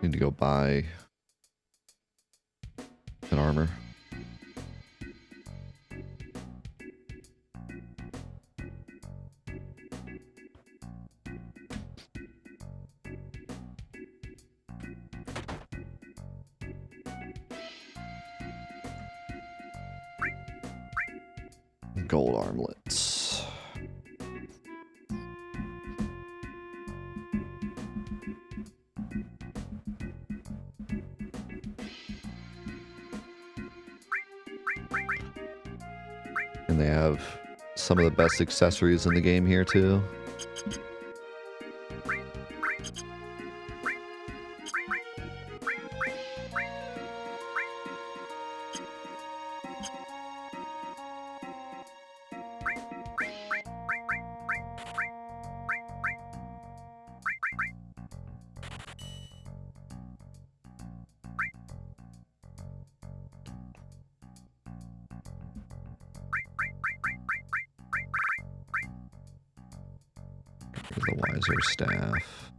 Need to go buy an armor. Gold armlets. And they have some of the best accessories in the game here too. The wiser staff.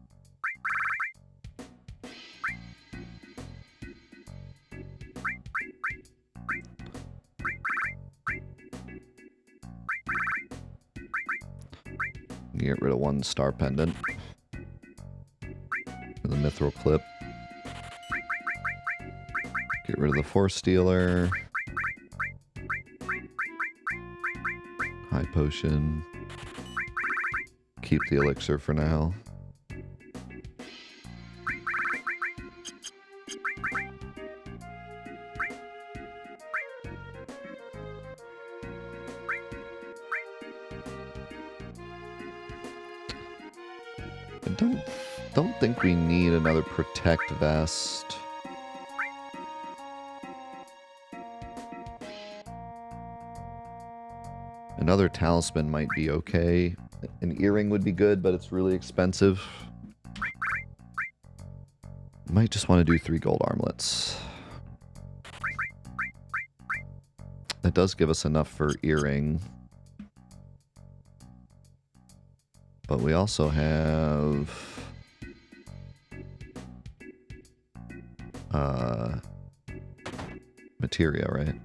Get rid of one star pendant. The mithril clip. Get rid of the force stealer. High potion. Keep the elixir for now. I don't think we need another protect vest. Another talisman might be okay. An earring would be good, but it's really expensive. Might just want to do 3 gold armlets. That does give us enough for earring. But we also have materia, right?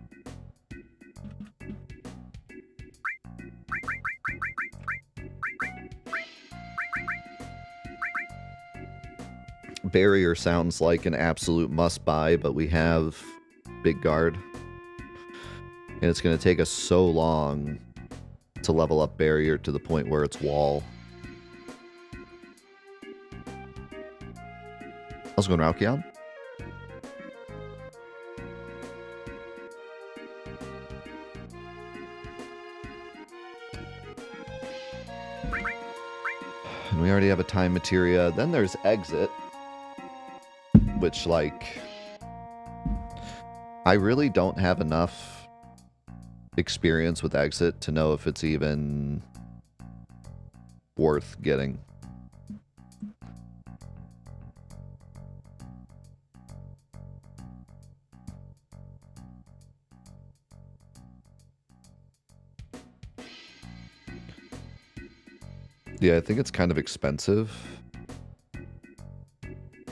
Barrier sounds like an absolute must-buy, but we have Big Guard. And it's going to take us so long to level up Barrier to the point where it's Wall. How's it going, Raukion? And we already have a time materia. Then there's Exit. Which, like, I really don't have enough experience with Exit to know if it's even worth getting. Yeah, I think it's kind of expensive.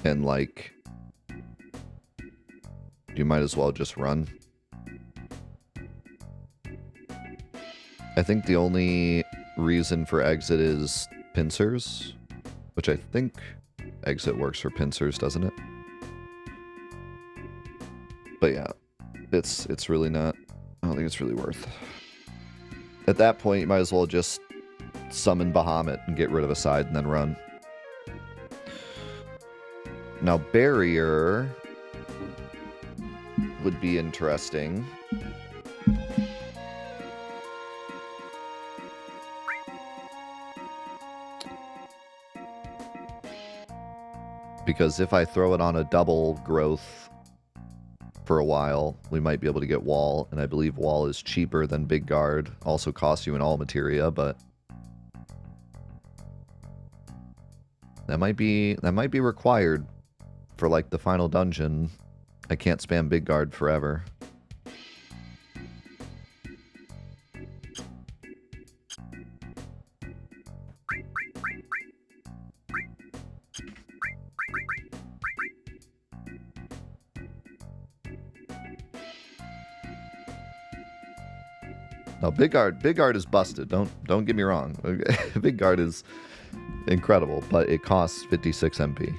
And, like, you might as well just run. I think the only reason for Exit is pincers, which I think Exit works for pincers, doesn't it? But yeah, it's really not, I don't think it's really worth. At that point, you might as well just summon Bahamut and get rid of a side and then run. Now, Barrier would be interesting. Because if I throw it on a double growth for a while, we might be able to get Wall, and I believe Wall is cheaper than Big Guard. Also costs you an all materia, but that might be required for like the final dungeon. I can't spam Big Guard forever. No, Big Guard is busted. Don't get me wrong. Okay? Big Guard is incredible, but it costs 56 MP.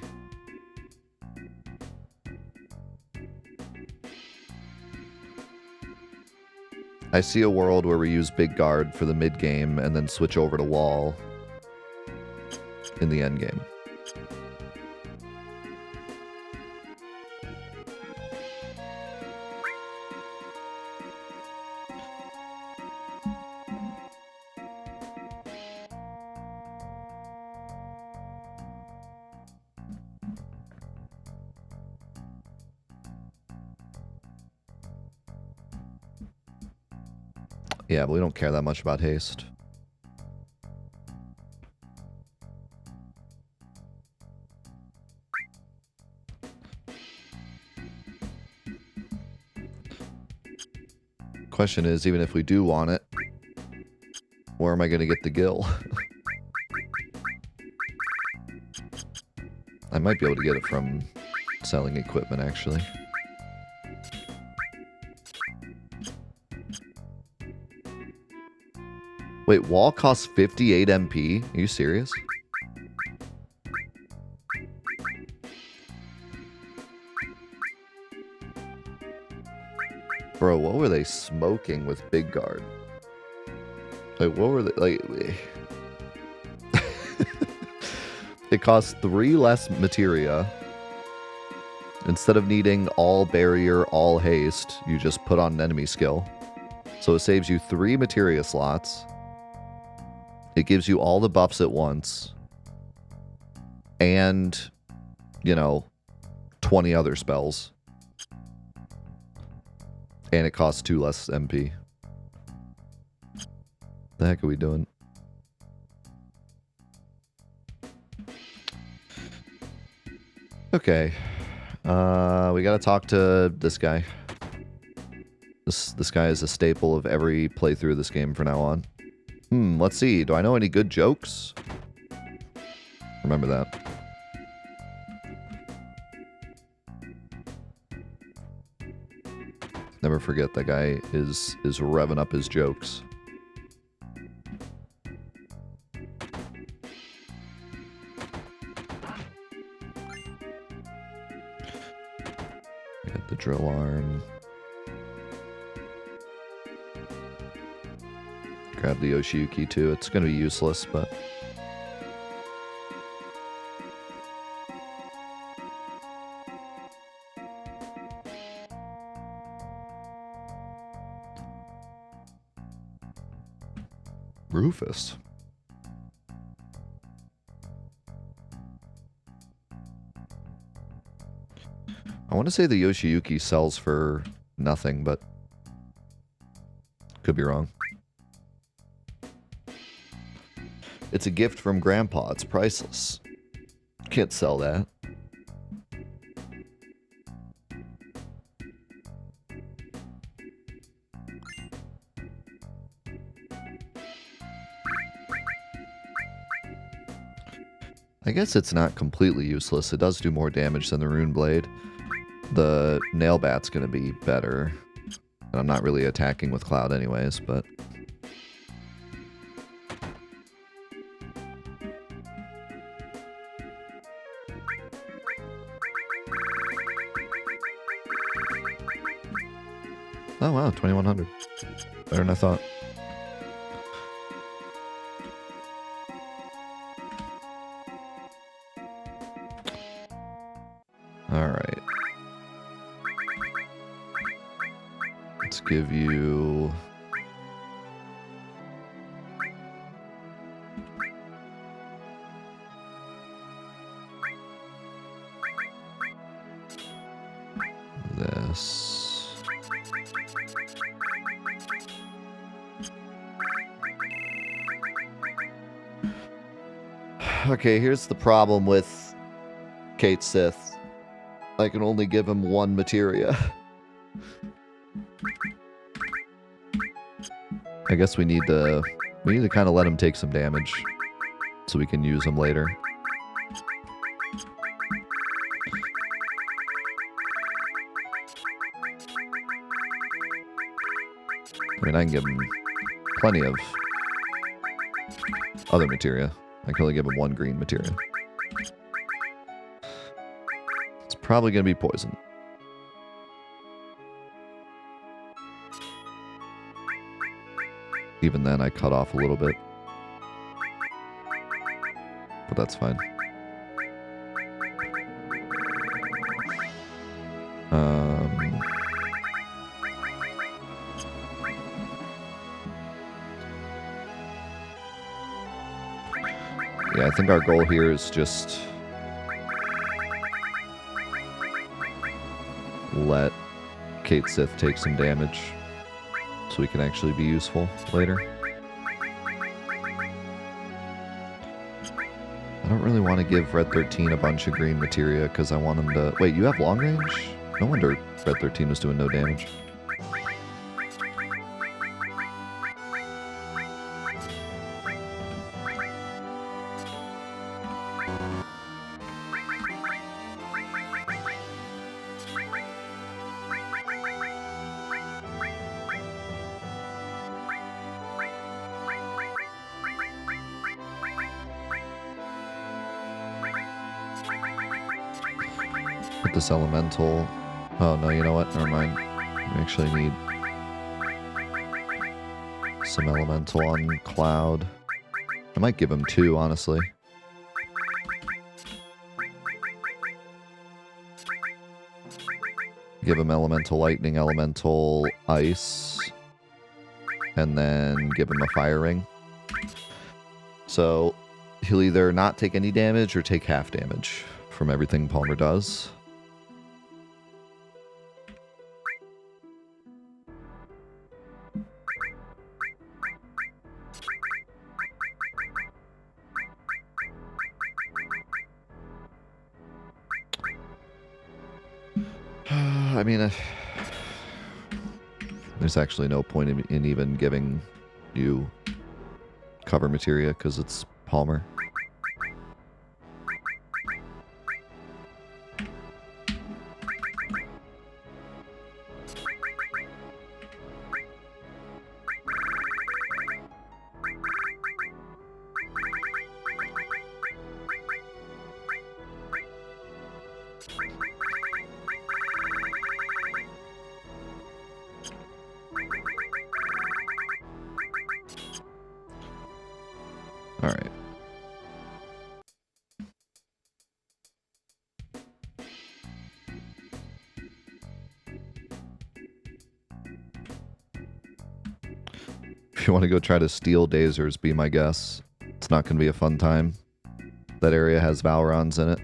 I see a world where we use Big Guard for the mid game and then switch over to Wall in the end game. Yeah, but we don't care that much about haste. Question is, even if we do want it, where am I going to get the gil? I might be able to get it from selling equipment, actually. Wait, Wall costs 58 MP? Are you serious? Bro, what were they smoking with Big Guard? Like, what were they... Like... It costs 3 less materia. Instead of needing all barrier, all haste, you just put on an enemy skill. So it saves you 3 materia slots. It gives you all the buffs at once. And, you know, 20 other spells. And it costs 2 less MP. The heck are we doing? Okay. We gotta talk to this guy. This guy is a staple of every playthrough of this game from now on. Let's see. Do I know any good jokes? Remember that. Never forget that guy is revving up his jokes. I got the drill arm. Grab the Yoshiyuki too. It's going to be useless, but... Rufus. I want to say the Yoshiyuki sells for nothing, but could be wrong. It's a gift from Grandpa. It's priceless. Can't sell that. I guess it's not completely useless. It does do more damage than the Rune Blade. The Nail Bat's going to be better. And I'm not really attacking with Cloud anyways, but... Oh wow, 2100. Better than I thought. Alright. Let's give you... this. Okay, here's the problem with Kate Sith. I can only give him 1 materia. I guess we need to kind of let him take some damage so we can use him later. I mean, I can give him plenty of other materia. I can only give him one green materia. It's probably going to be poison. Even then, I cut off a little bit. But that's fine. Yeah, I think our goal here is just let Kate Sith take some damage so we can actually be useful later. I don't really want to give Red 13 a bunch of green materia because I want him to... Wait, you have long range? No wonder Red 13 was doing no damage. Put this elemental... Oh, no, you know what? Never mind. We actually need some elemental on Cloud. I might give him 2, honestly. Give him elemental lightning, elemental ice, and then give him a fire ring. So he'll either not take any damage or take half damage from everything Palmer does. I mean, there's actually no point in even giving you cover materia because it's Palmer. All right. If you want to go try to steal Dazers, be my guess. It's not going to be a fun time. That area has Valrons in it.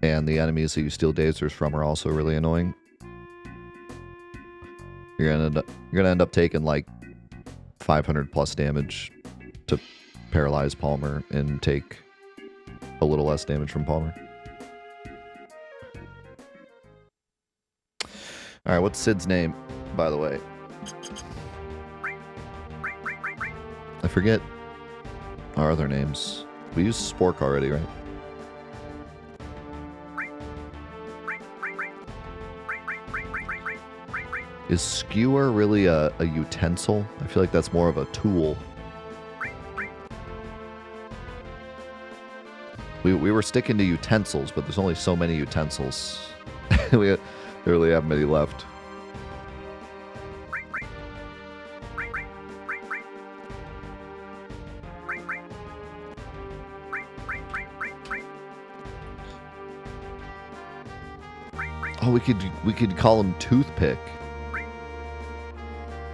And the enemies that you steal Dazers from are also really annoying. You're gonna end up taking like 500 plus damage to paralyze Palmer and take a little less damage from Palmer. All right, what's Sid's name, by the way? I forget our other names. We used Spork already, right? Is skewer really a utensil? I feel like that's more of a tool. We were sticking to utensils, but there's only so many utensils. We don't really have many left. Oh, we could call him Toothpick.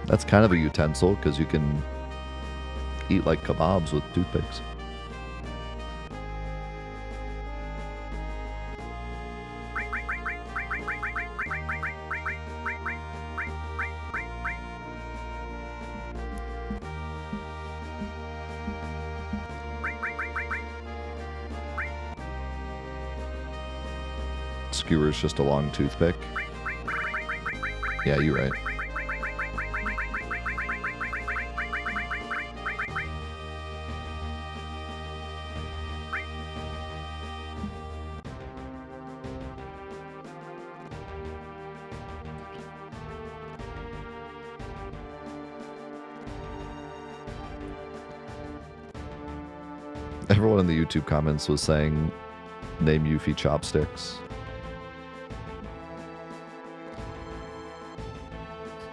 That's kind of a utensil, because you can eat like kebabs with toothpicks. Skewer's just a long toothpick. Yeah, you're right. Everyone in the YouTube comments was saying, name Yuffie Chopsticks.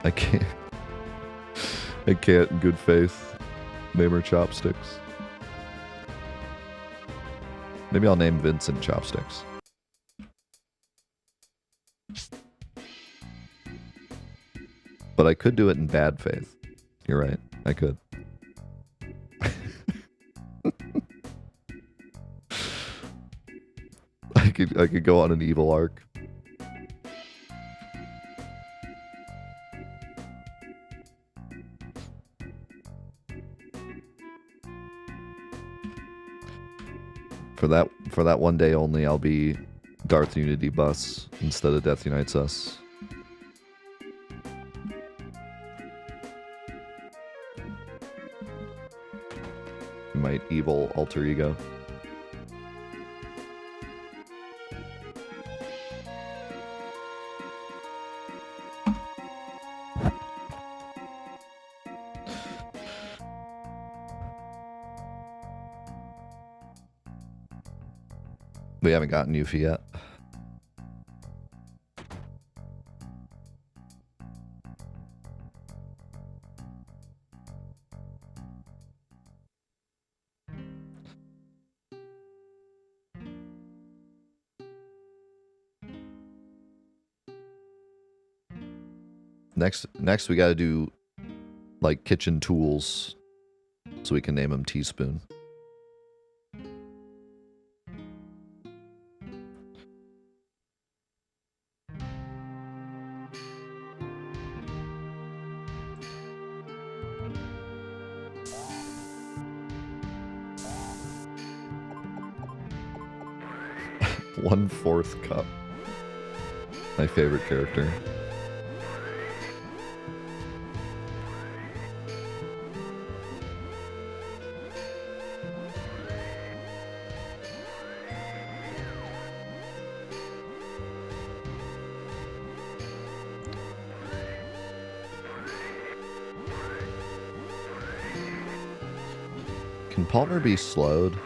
I can't in good faith name her Chopsticks. Maybe I'll name Vincent Chopsticks. But I could do it in bad faith. You're right. I could. I could go on an evil arc. For that one day only, I'll be Darth Unity Bus instead of Death Unites Us. My evil alter ego. We haven't gotten Yuffie yet. Next we gotta do like kitchen tools so we can name him Teaspoon. One-fourth cup. My favorite character. Can Palmer be slowed?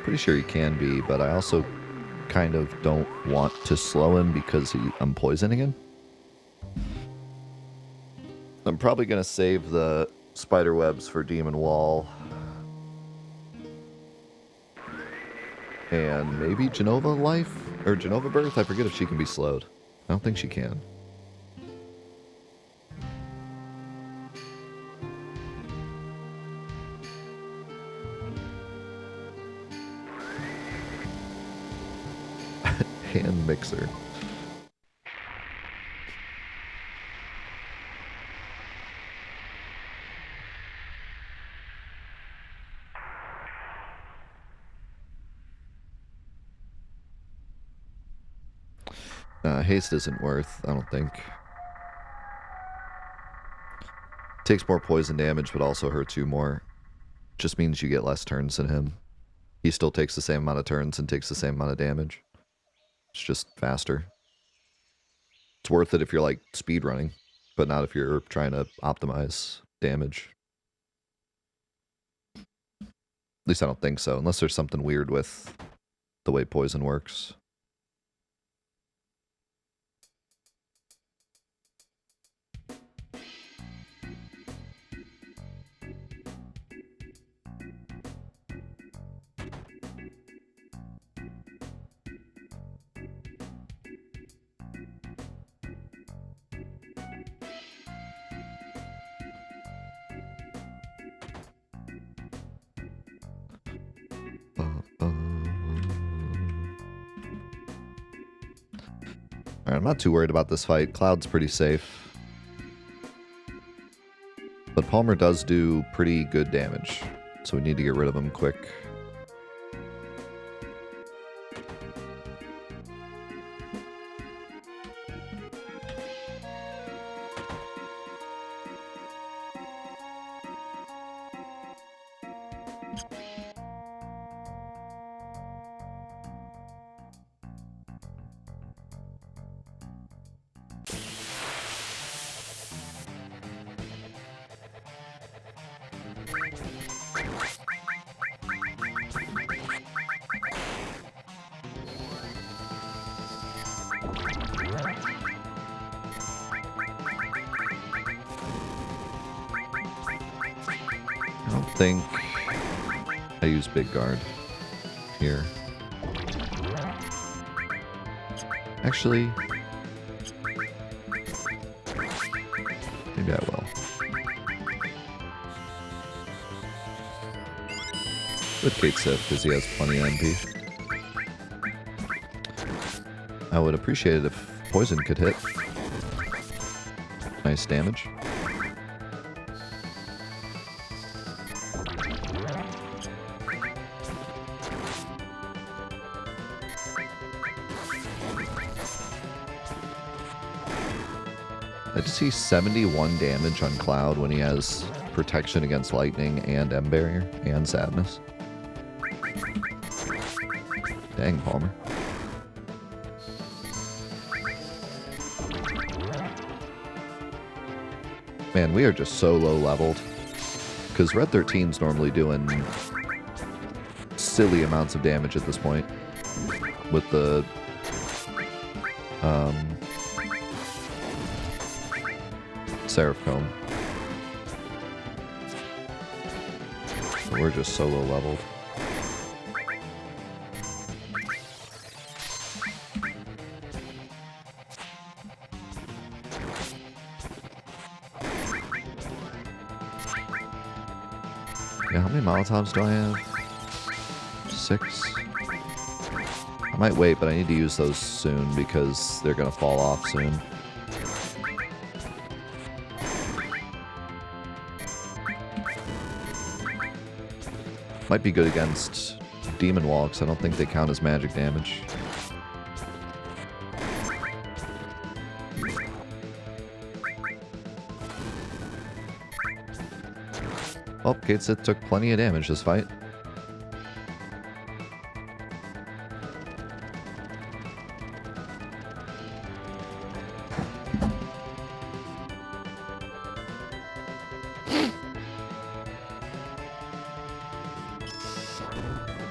Pretty sure he can be, but I also kind of don't want to slow him because I'm poisoning him. I'm probably going to save the spider webs for Demon Wall. And maybe Genova Life? Or Genova Birth? I forget if she can be slowed. I don't think she can. Hand mixer. Haste isn't worth, I don't think. Takes more poison damage, but also hurts you more. Just means you get less turns than him. He still takes the same amount of turns and takes the same amount of damage. It's just faster. It's worth it if you're like speedrunning, but not if you're trying to optimize damage. At least I don't think so, unless there's something weird with the way poison works. Alright, I'm not too worried about this fight. Cloud's pretty safe. But Palmer does do pretty good damage, so we need to get rid of him quick. think I use Big Guard here. Actually, maybe I will. With Kate Sith, because he has plenty of MP. I would appreciate it if poison could hit. Nice damage. I just see 71 damage on Cloud when he has protection against lightning and M barrier and sadness. Dang, Palmer. Man, we are just so low leveled. Because Red 13's normally doing silly amounts of damage at this point. With the Seraph Cone. But we're just so low leveled. Yeah, how many Molotovs do I have? 6? I might wait, but I need to use those soon because they're gonna fall off soon. Might be good against Demon Wall, because I don't think they count as magic damage. Oh, Kate Sith took plenty of damage this fight.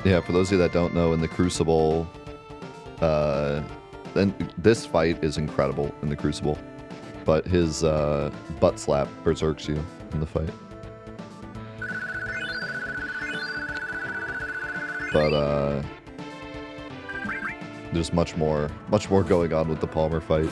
Yeah, for those of you that don't know, in the Crucible, then this fight is incredible in the Crucible, but his butt slap berserks you in the fight. But there's much more going on with the Palmer fight.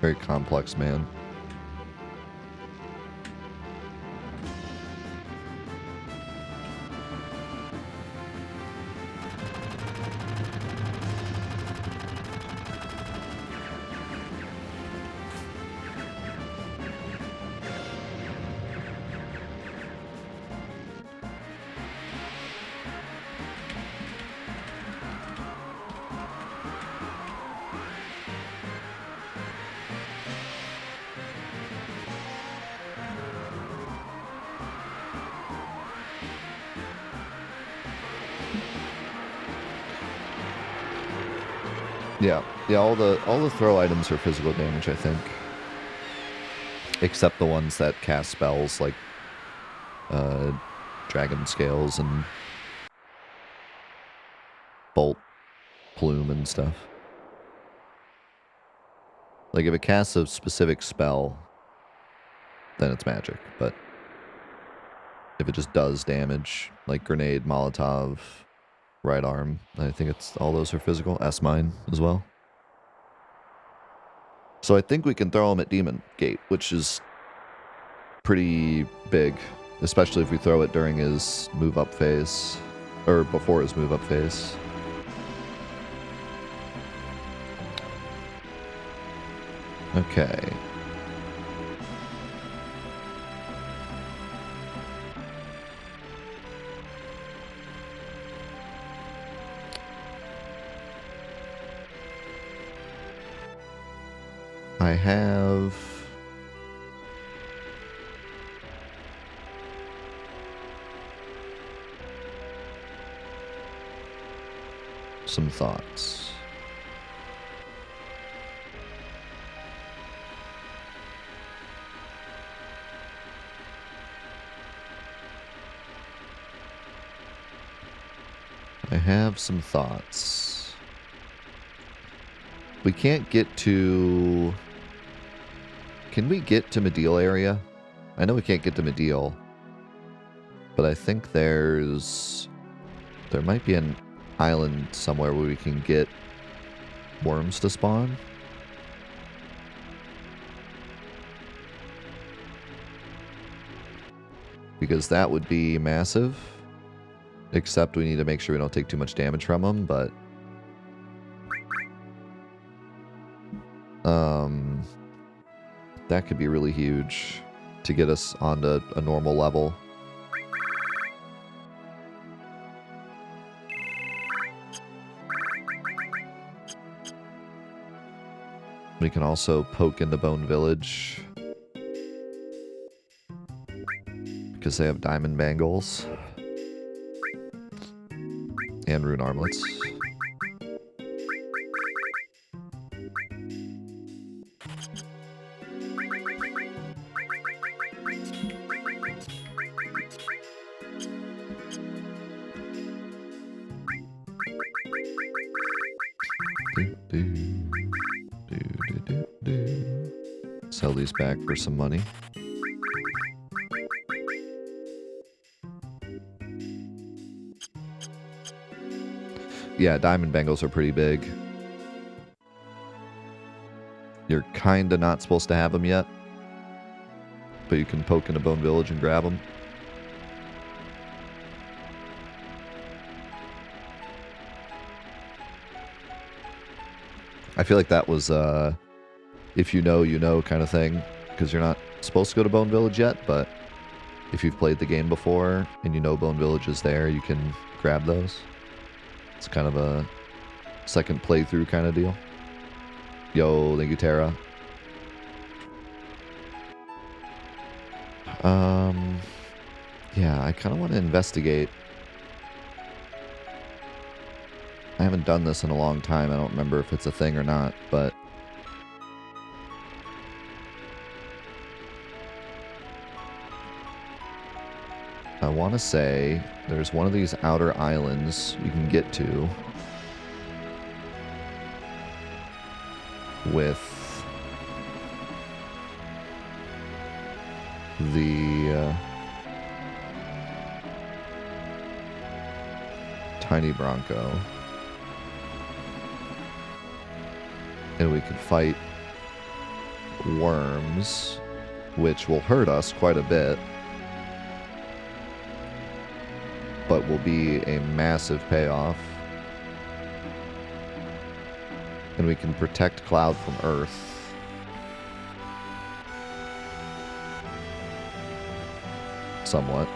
Very complex, man. Yeah, all the throw items are physical damage, I think. Except the ones that cast spells like Dragon Scales and Bolt Plume and stuff. Like if it casts a specific spell, then it's magic, but if it just does damage, like Grenade, Molotov, Right Arm, I think it's all those are physical. S-Mine as well. So I think we can throw him at Demon Gate, which is pretty big, especially if we throw it during his move-up phase, or before his move-up phase. Okay. I have some thoughts. I have some thoughts. We can't get to... Can we get to Medial area? I know we can't get to Medial. But I think there's... There might be an island somewhere where we can get worms to spawn. Because that would be massive. Except we need to make sure we don't take too much damage from them, but... that could be really huge to get us onto a normal level. We can also poke into Bone Village. Because they have diamond bangles. And rune armlets. Sell these back for some money. Yeah, diamond bangles are pretty big. You're kinda not supposed to have them yet. But you can poke into Bone Village and grab them. I feel like that was, if you know kind of thing. Because you're not supposed to go to Bone Village yet, but if you've played the game before and you know Bone Village is there, you can grab those. It's kind of a second playthrough kind of deal. Yo, thank you, Tara. Yeah, I kind of want to investigate. I haven't done this in a long time. I don't remember if it's a thing or not, but... I want to say there's one of these outer islands you can get to with the tiny Bronco. And we could fight worms, which will hurt us quite a bit, but will be a massive payoff. And we can protect Cloud from Earth. Somewhat.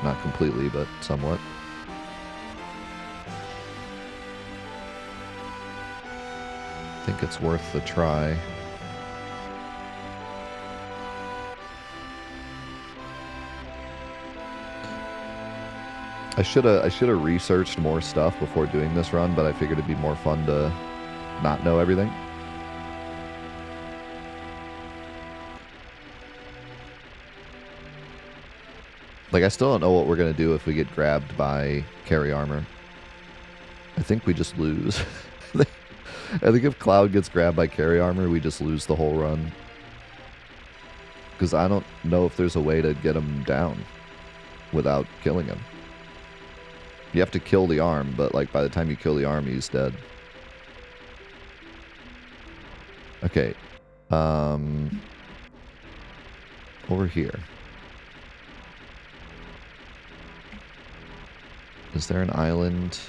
Not completely, but somewhat. I think it's worth the try. I should have researched more stuff before doing this run, but I figured it'd be more fun to not know everything. Like, I still don't know what we're gonna do if we get grabbed by carry armor. I think we just lose. I think if Cloud gets grabbed by carry armor, we just lose the whole run. Because I don't know if there's a way to get him down without killing him. You have to kill the arm, but like by the time you kill the arm, he's dead. Okay. Over here. Is there an island?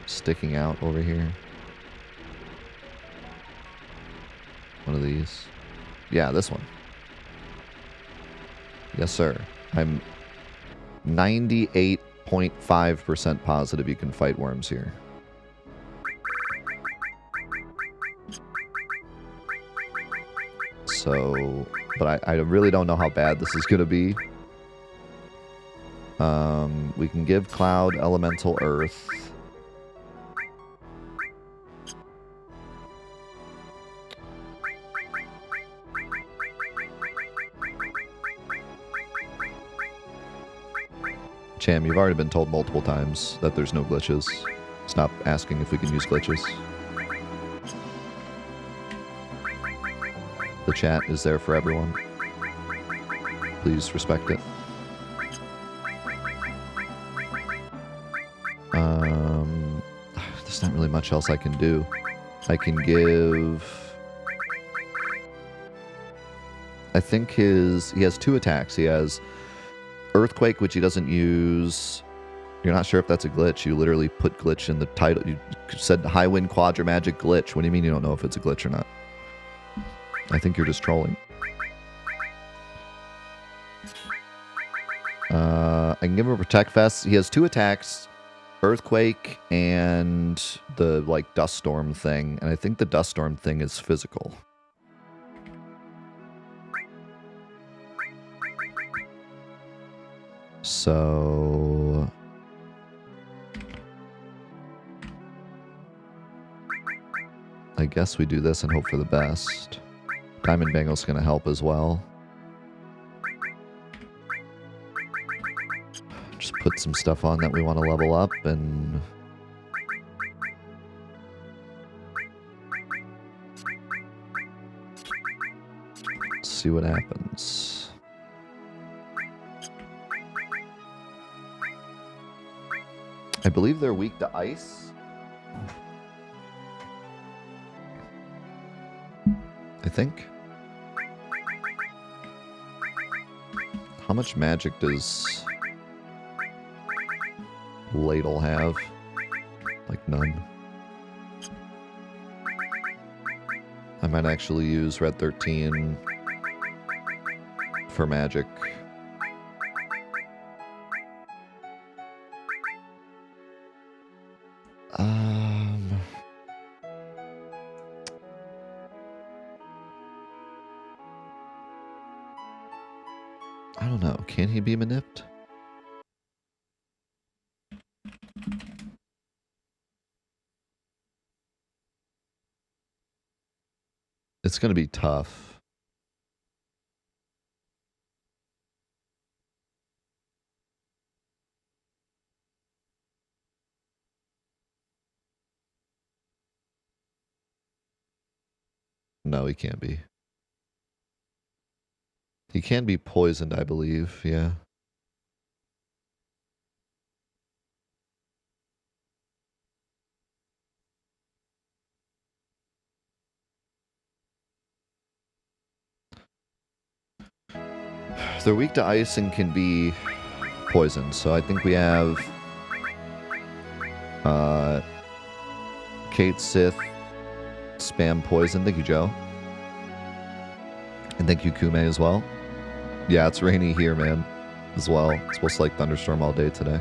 Sticking out over here? One of these? Yeah, this one. Yes, sir. I'm 98.5% positive you can fight worms here. So, but I really don't know how bad this is going to be. We can give Cloud Elemental Earth. Cham, you've already been told multiple times that there's no glitches. Stop asking if we can use glitches. The chat is there for everyone. Please respect it. There's not really much else I can do. I can give... I think he has 2 attacks. He has Earthquake, which he doesn't use. You're not sure if that's a glitch. You literally put glitch in the title. You said High Wind Quadra Magic glitch. What do you mean you don't know if it's a glitch or not? I think you're just trolling. I can give him a Protect Vest. He has 2 attacks. Earthquake and the, like, Dust Storm thing. And I think the Dust Storm thing is physical. So... I guess we do this and hope for the best. Diamond Bangle's going to help as well. Just put some stuff on that we want to level up and... see what happens. I believe they're weak to ice. I think. How much magic does Ladle have? Like none. I might actually use Red 13 for magic. I don't know. Can he be manipped? It's going to be tough. No, he can't be. He can be poisoned, I believe, yeah. They're weak to ice and can be poisoned, so I think we have Kate Sith spam poison. Thank you, Joe. And thank you, Kume, as well. Yeah, it's rainy here, man, as well. It's supposed to like thunderstorm all day today.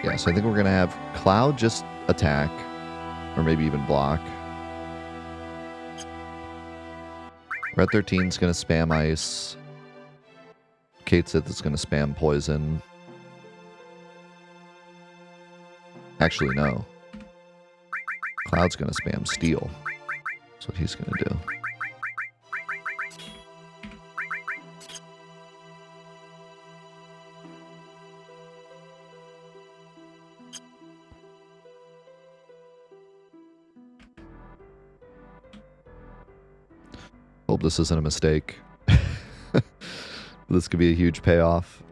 Yeah, so I think we're going to have Cloud just attack, or maybe even block. Red 13 is going to spam ice. Kate Sith is going to spam poison. Actually, no. Cloud's going to spam steel. That's what he's going to do. Hope this isn't a mistake. This could be a huge payoff.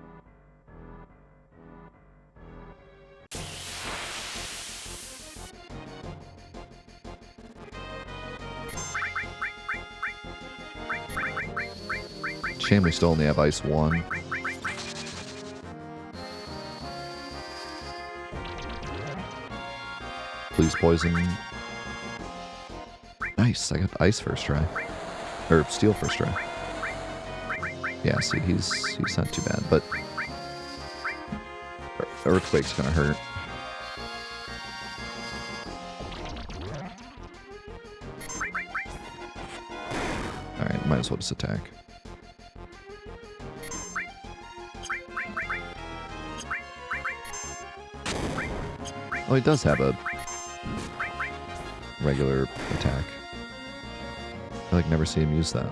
Shame we still only have Ice 1. Please poison. Nice, I got Ice first try. Or Steel first try. Yeah, see, he's not too bad, but Earthquake's gonna hurt. Might as well just attack. Oh, he does have a regular attack. I like never see him use that.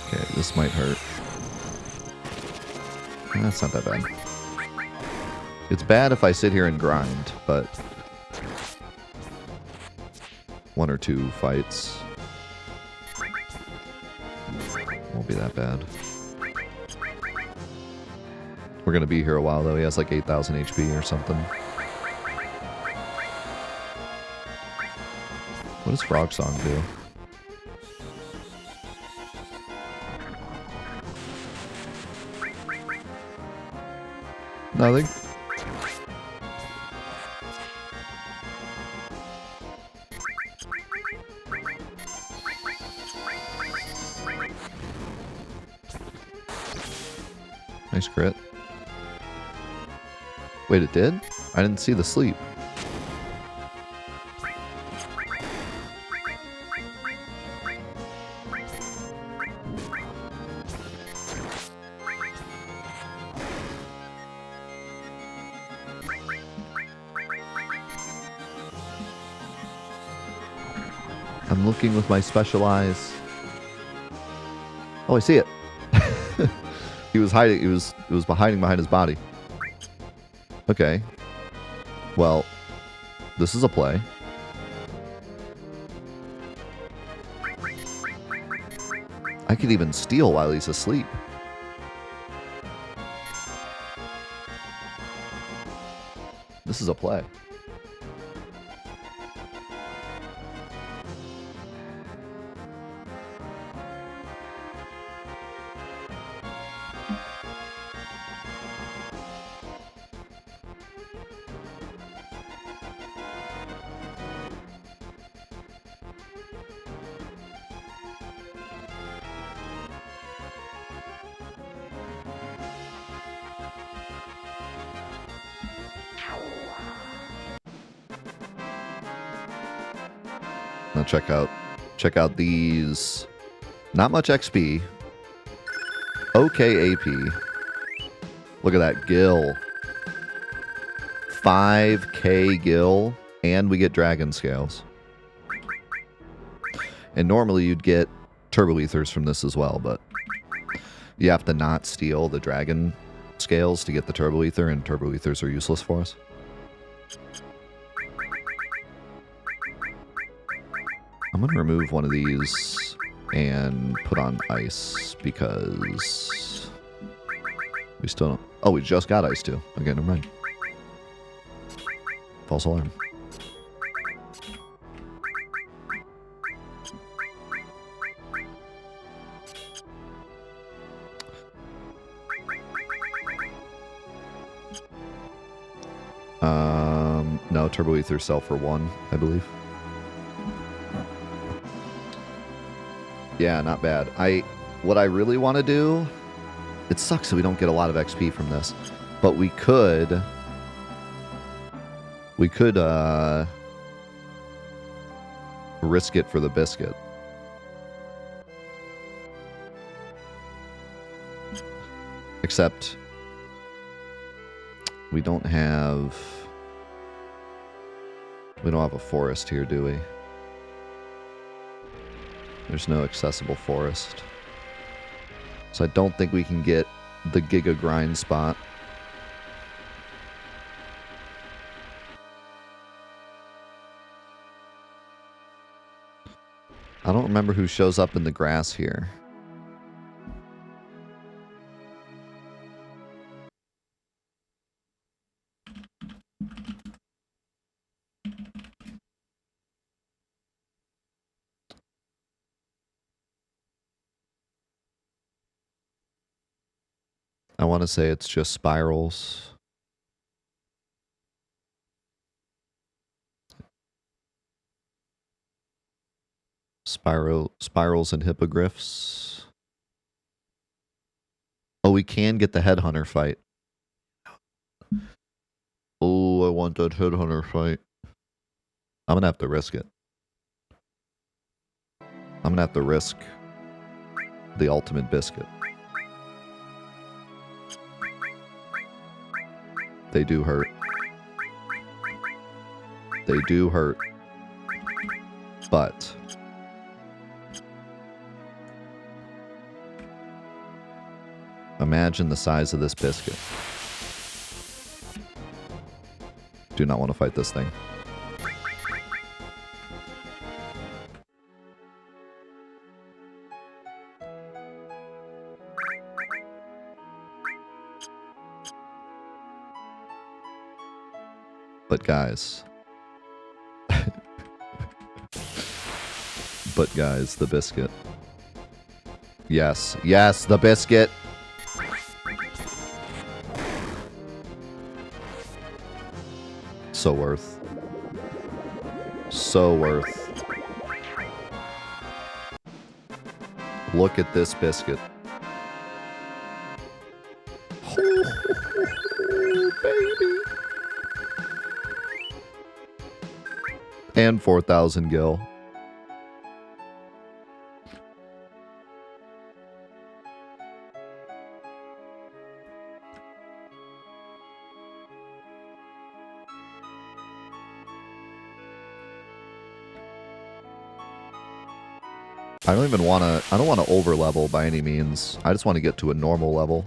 Okay, this might hurt. That's not that bad. It's bad if I sit here and grind, but 1 or 2 fights won't be that bad. We're gonna be here a while though. He has like 8,000 HP or something. What does Frog Song do? Nothing. Nice crit. Wait, it did? I didn't see the sleep. I'm looking with my special eyes. Oh, I see it. He was hiding. It was hiding behind his body. Okay. Well, this is a play. I could even steal while he's asleep. This is a play. Now check out these. Not much XP. Okay AP. Look at that gil. 5k gil, and we get dragon scales. And normally you'd get turbo ethers from this as well, but you have to not steal the dragon scales to get the turbo ether, and turbo ethers are useless for us. I'm going to remove one of these and put on ice because we still don't... Oh, we just got ice too. Okay, never mind. False alarm. No, turbo ether sell for 1, I believe. Yeah, not bad. What I really want to do, it sucks that we don't get a lot of XP from this, but we could risk it for the biscuit. Except we don't have a forest here, do we? There's no accessible forest. So I don't think we can get the Giga Grind spot. I don't remember who shows up in the grass here. I want to say it's just spirals. Spirals and hippogriffs. Oh, we can get the headhunter fight. Oh, I want that headhunter fight. I'm gonna have to risk it. I'm gonna have to risk the ultimate biscuit. They do hurt. They do hurt. But imagine the size of this biscuit. Do not want to fight this thing. But guys. But guys, the biscuit. Yes, yes, the biscuit. So worth. So worth. Look at this biscuit. Oh, baby. And 4,000 gil. I don't want to over level by any means. I just want to get to a normal level.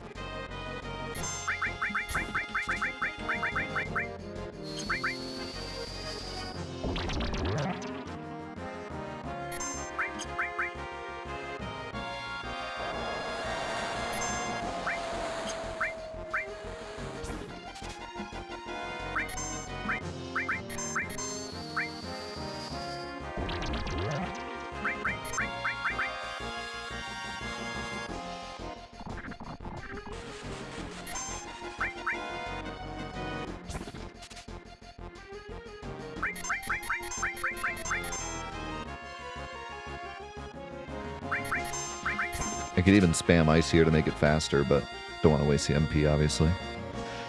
I could even spam ice here to make it faster, but don't want to waste the MP, obviously.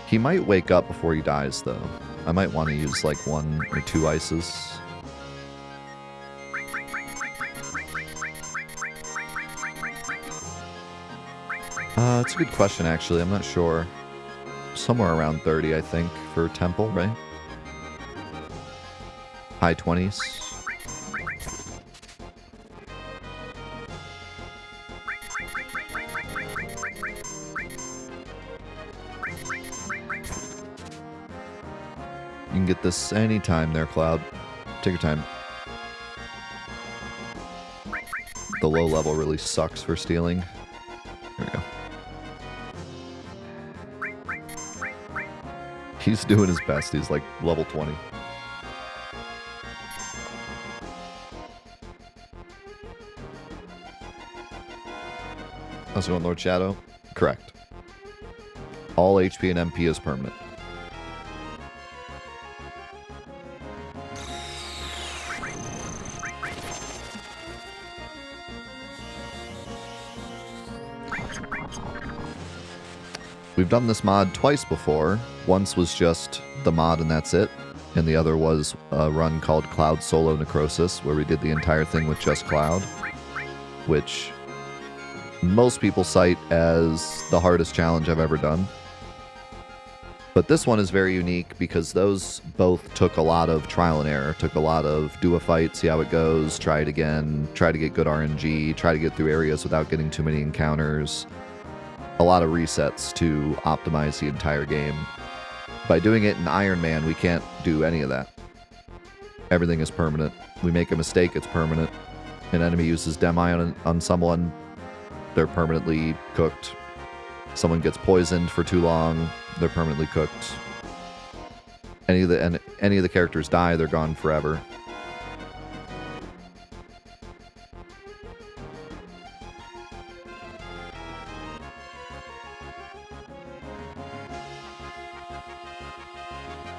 He might wake up before he dies, though. I might want to use, like, 1 or 2 ices. It's a good question, actually. I'm not sure. Somewhere around 30, I think, for Temple, right? High 20s. You can get this anytime there, Cloud. Take your time. The low level really sucks for stealing. There we go. He's doing his best. He's like level 20. How's it going, Lord Shadow? Correct. All HP and MP is permanent. We've done this mod twice before. Once was just the mod and that's it. And the other was a run called Cloud Solo Necrosis, where we did the entire thing with just Cloud. Which most people cite as the hardest challenge I've ever done. But this one is very unique because those both took a lot of trial and error. Took a lot of do a fight, see how it goes, try it again, try to get good RNG, try to get through areas without getting too many encounters. A lot of resets to optimize the entire game. By doing it in Ironman, we can't do any of that. Everything is permanent. We make a mistake, it's permanent. An enemy uses Demi on someone, they're permanently cooked. Someone gets poisoned for too long, they're permanently cooked. Any of the characters die, they're gone forever.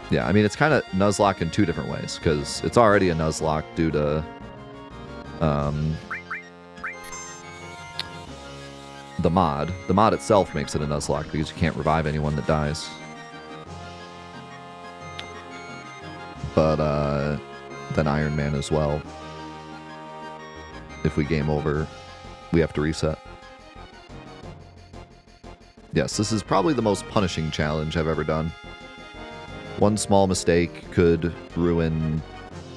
Yeah, I mean, it's kind of Nuzlocke in 2 different ways, because it's already a Nuzlocke due to the mod. The mod itself makes it a Nuzlocke because you can't revive anyone that dies. but then Ironman as well. If we game over, we have to reset. Yes, this is probably the most punishing challenge I've ever done. One small mistake could ruin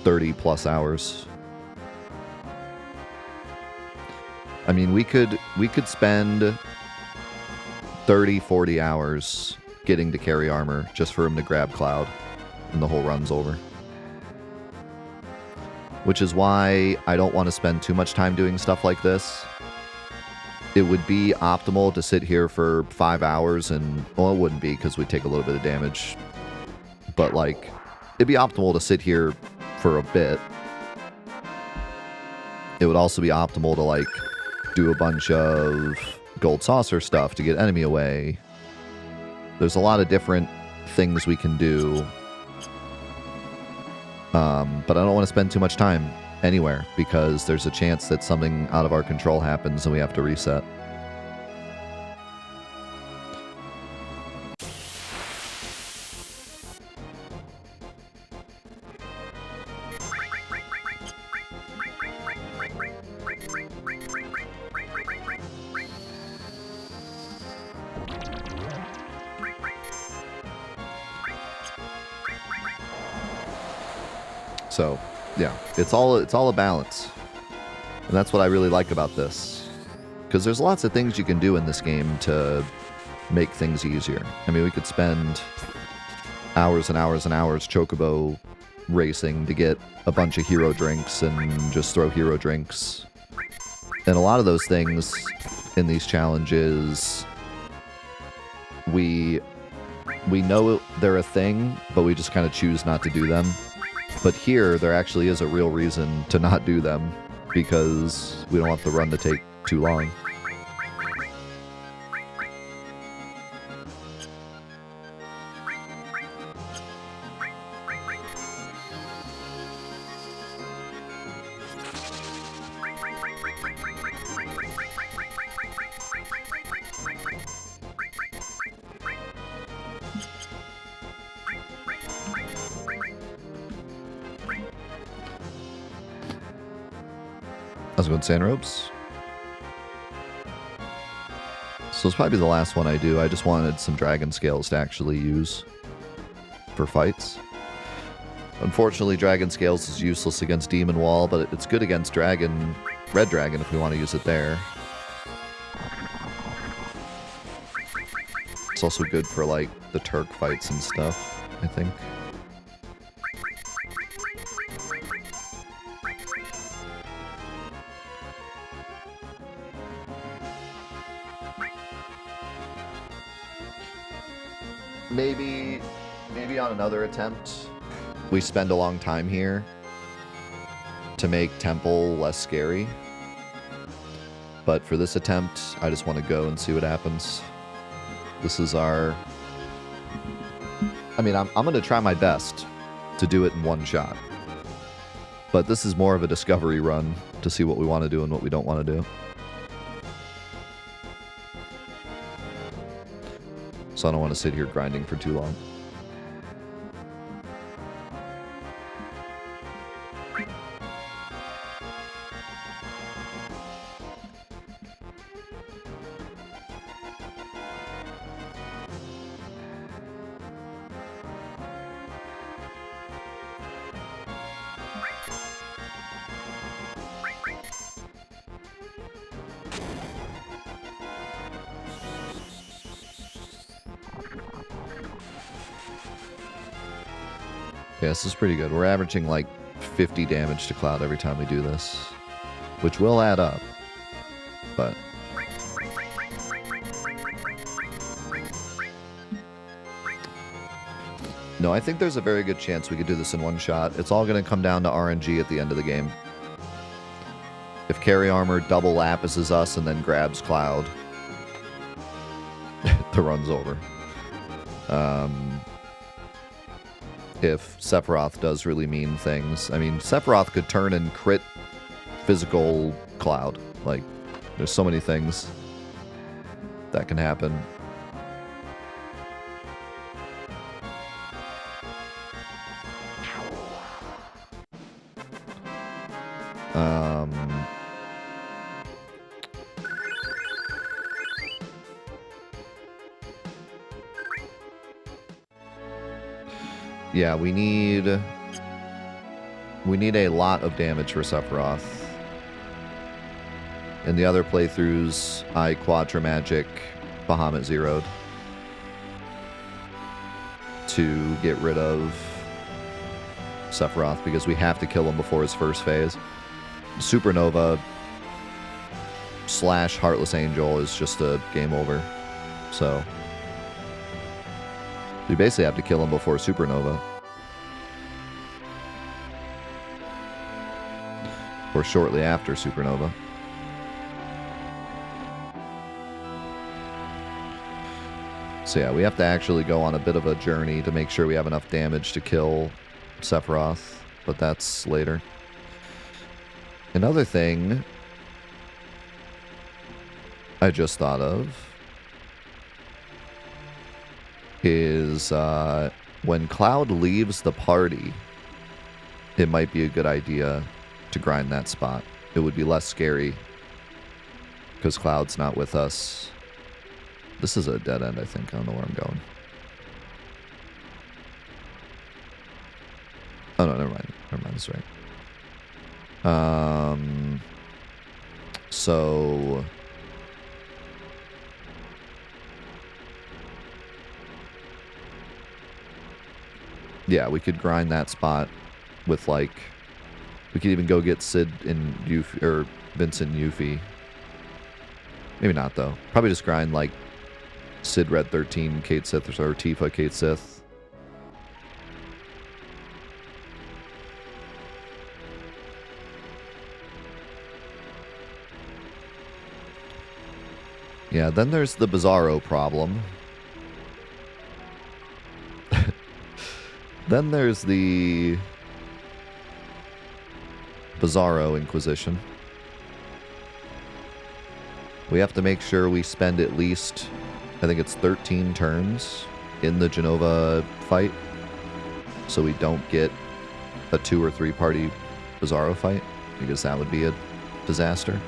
30 plus hours. I mean, we could spend 30, 40 hours getting to carry armor just for him to grab Cloud, and the whole run's over. Which is why I don't want to spend too much time doing stuff like this. It would be optimal to sit here for 5 hours and, well, it wouldn't be because we'd take a little bit of damage. But, like, it'd be optimal to sit here for a bit. It would also be optimal to, like, do a bunch of gold saucer stuff to get enemy away. There's a lot of different things we can do. But I don't want to spend too much time anywhere because there's a chance that something out of our control happens and we have to reset. So, yeah, it's all a balance. And that's what I really like about this. Because there's lots of things you can do in this game to make things easier. I mean, we could spend hours and hours and hours chocobo racing to get a bunch of hero drinks and just throw hero drinks. And a lot of those things in these challenges, we know they're a thing, but we just kind of choose not to do them. But here, there actually is a real reason to not do them, because we don't want the run to take too long. How's it going, Sand Ropes? So it's probably the last one I do. I just wanted some dragon scales to actually use for fights. Unfortunately, dragon scales is useless against demon wall, but it's good against dragon, red dragon if we want to use it there. It's also good for like the Turk fights and stuff, I think. Maybe on another attempt, we spend a long time here to make Temple less scary. But for this attempt, I just want to go and see what happens. This is our... I mean, I'm going to try my best to do it in one shot. But this is more of a discovery run to see what we want to do and what we don't want to do. So I don't want to sit here grinding for too long. Yeah, this is pretty good. We're averaging like 50 damage to Cloud every time we do this, which will add up, but... No, I think there's a very good chance we could do this in one shot. It's all going to come down to RNG at the end of the game. If carry armor double lapises us and then grabs Cloud, the run's over. If Sephiroth does really mean things. I mean, Sephiroth could turn and crit physical Cloud. Like, there's so many things that can happen. Yeah, we need a lot of damage for Sephiroth. In the other playthroughs, I Quadra Magic Bahamut zeroed to get rid of Sephiroth because we have to kill him before his first phase. Supernova / Heartless Angel is just a game over. So we basically have to kill him before Supernova. Or shortly after Supernova. So yeah, we have to actually go on a bit of a journey to make sure we have enough damage to kill Sephiroth, but that's later. Another thing I just thought of is when Cloud leaves the party, it might be a good idea to grind that spot. It would be less scary because Cloud's not with us. This is a dead end, I think. I don't know where I'm going. Oh, no, never mind. Never mind, that's right. So... yeah, we could grind that spot with, like... we could even go get Sid and Yuffie, or Vincent and Yuffie. Maybe not, though. Probably just grind, like, Sid Red 13, Kate Sith, or Tifa, Kate Sith. Yeah, then there's the Bizarro problem. Then there's the Bizarro Inquisition. We have to make sure we spend at least, I think it's 13 turns in the Genova fight, so we don't get a 2 or 3 party Bizarro fight, because that would be a disaster.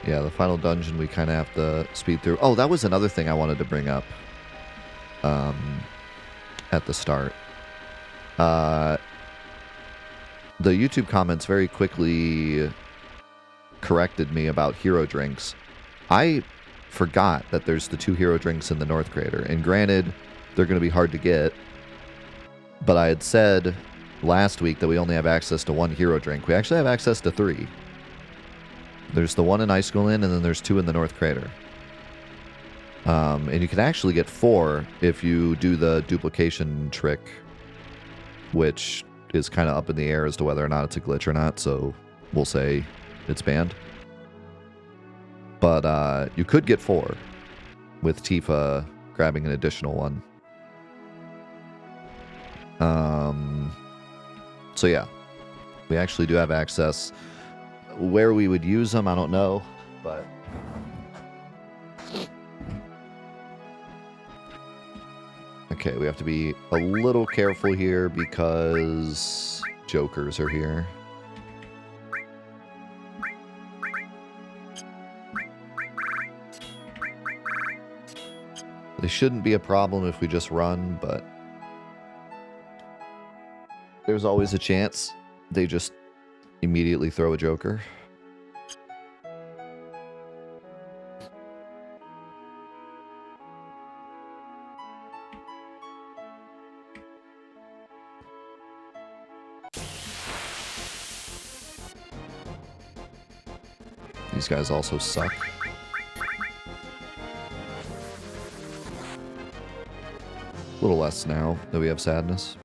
Yeah, the final dungeon we kind of have to speed through. Oh, that was another thing I wanted to bring up at the start. The YouTube comments very quickly corrected me about hero drinks. I forgot that there's the 2 hero drinks in the North Crater, and granted, they're going to be hard to get, but I had said last week that we only have access to 1 hero drink. We actually have access to 3. There's the 1 in Ice School Inn, and then there's 2 in the North Crater. And you can actually get 4 if you do the duplication trick, which is kind of up in the air as to whether or not it's a glitch or not, so we'll say it's banned. But you could get 4 with Tifa grabbing an additional 1. So yeah, we actually do have access. Where we would use them, I don't know, but... okay, we have to be a little careful here because jokers are here. They shouldn't be a problem if we just run, but there's always a chance they just immediately throw a joker. These guys also suck. A little less now that we have sadness.